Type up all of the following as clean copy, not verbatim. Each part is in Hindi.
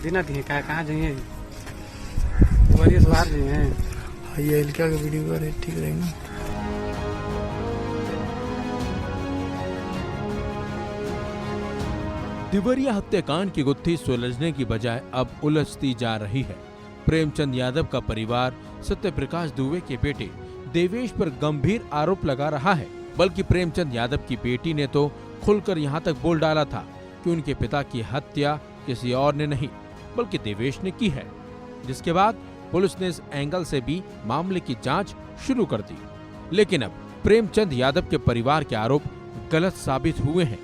दिना दिए कहाँ जाइए वरिया से बाहर जाइए ये क्या वीडियो करे ठीक रहे ना। देवरिया हत्याकांड की गुत्थी सुलझने की बजाय अब उलझती जा रही है। प्रेमचंद यादव का परिवार सत्यप्रकाश दुबे के बेटे देवेश पर गंभीर आरोप लगा रहा है। बल्कि प्रेमचंद यादव की बेटी ने तो खुलकर यहां तक बोल डाला था कि उनके पिता की हत्या किसी और ने नहीं बल्कि देवेश ने की है, जिसके बाद पुलिस ने इस एंगल से भी मामले की जांच शुरू कर दी। लेकिन अब प्रेमचंद यादव के परिवार के आरोप गलत साबित हुए हैं।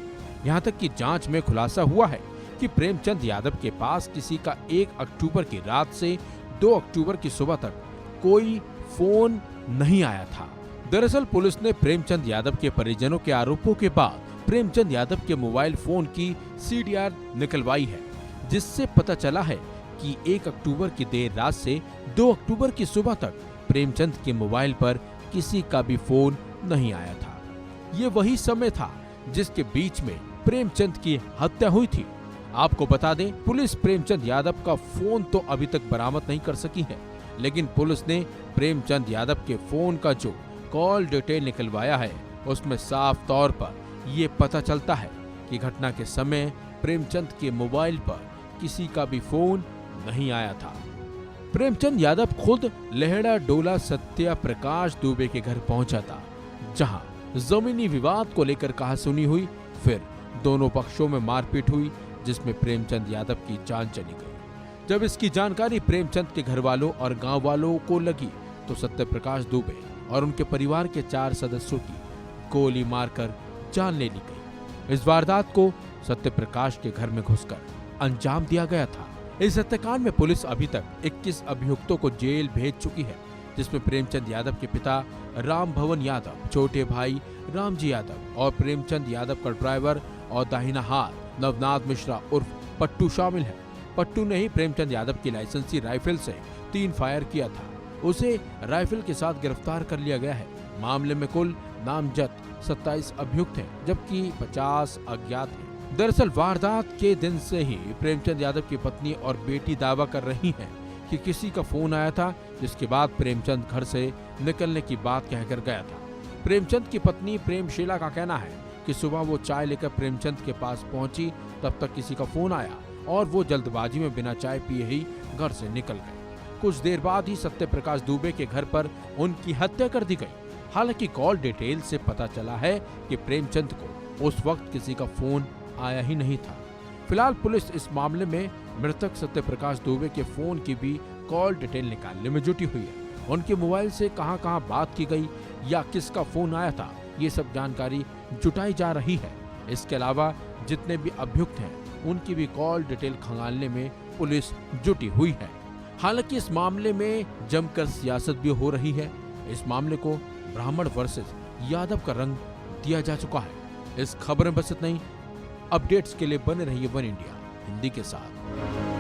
यहाँ तक कि जांच में खुलासा हुआ है कि प्रेमचंद यादव के पास किसी का 1 अक्टूबर की रात से 2 अक्टूबर की सुबह तक कोई फोन नहीं आया था। दरअसल पुलिस ने प्रेमचंद यादव के परिजनों के आरोपों के बाद प्रेमचंद यादव के मोबाइल फोन की सीडीआर निकलवाई है, जिससे पता चला है कि 1 अक्टूबर की देर रात से 2 अक्टूबर की सुबह तक प्रेमचंद के मोबाइल पर किसी का भी फोन नहीं आया था। ये वही समय था जिसके बीच में प्रेमचंद की हत्या हुई थी। आपको बता दें, पुलिस प्रेमचंद यादव का फोन तो अभी तक बरामद नहीं कर सकी है, लेकिन पुलिस ने प्रेमचंद यादव के फोन का जो कॉल डिटेल निकलवाया है उसमें साफ तौर पर ये पता चलता है कि घटना के समय प्रेमचंद के मोबाइल पर किसी का भी फोन नहीं आया था। प्रेमचंद यादव खुद लेहड़ा डोला सत्यप्रकाश दुबे के घर पहुंचा था, जहां जमीनी विवाद को लेकर कहासुनी हुई। फिर दोनों पक्षों में मारपीट हुई, जिसमें प्रेमचंद यादव की जान चली गई। जब इसकी जानकारी प्रेमचंद के घर वालों और गांव वालों को लगी तो सत्यप्रकाश दुबे और उनके परिवार के 4 सदस्यों की गोली मारकर जान ले ली गई। इस वारदात को सत्यप्रकाश के घर में घुसकर अंजाम दिया गया था। इस हत्याकांड में पुलिस अभी तक 21 अभियुक्तों को जेल भेज चुकी है, जिसमें प्रेमचंद यादव के पिता राम भवन यादव, छोटे भाई रामजी यादव और प्रेमचंद यादव का ड्राइवर और दाहिना हाथ नवनाथ मिश्रा उर्फ पट्टू शामिल है। पट्टू ने ही प्रेमचंद यादव की लाइसेंसी राइफल से 3 फायर किया था। उसे राइफल के साथ गिरफ्तार कर लिया गया है। मामले में कुल नामजद 27 अभियुक्त हैं, जबकि 50 अज्ञात हैं। दरअसल वारदात के दिन से ही प्रेमचंद यादव की पत्नी और बेटी दावा कर रही हैं कि किसी का फोन आया था, जिसके बाद प्रेमचंद घर से निकलने की बात कहकर गया था। प्रेमचंद की पत्नी प्रेमशीला का कहना है कि सुबह वो चाय लेकर प्रेमचंद के पास पहुंची, तब तक किसी का फोन आया और वो जल्दबाजी में बिना चाय पिए ही घर से निकल गए। कुछ देर बाद ही सत्यप्रकाश दुबे के घर पर उनकी हत्या कर दी गई। हालांकि कॉल डिटेल से पता चला है कि प्रेमचंद को उस वक्त किसी का फोन आया ही नहीं था। फिलहाल पुलिस इस मामले में मृतक सत्यप्रकाश दुबे के फोन की भी कॉल डिटेल निकालने में जुटी हुई है। उनके मोबाइल से कहां-कहां बात की गई या किसका फोन आया था, ये सब जानकारी जुटाई जा रही है। इसके अलावा जितने भी अभियुक्त हैं उनकी भी कॉल डिटेल खंगालने में पुलिस जुटी हुई है। हालांकि इस मामले में जमकर सियासत भी हो रही है। इस मामले को ब्राह्मण वर्सेस यादव का रंग दिया जा चुका है। इस खबर में बस इतना ही। अपडेट्स के लिए बने रहिए वन इंडिया हिंदी के साथ।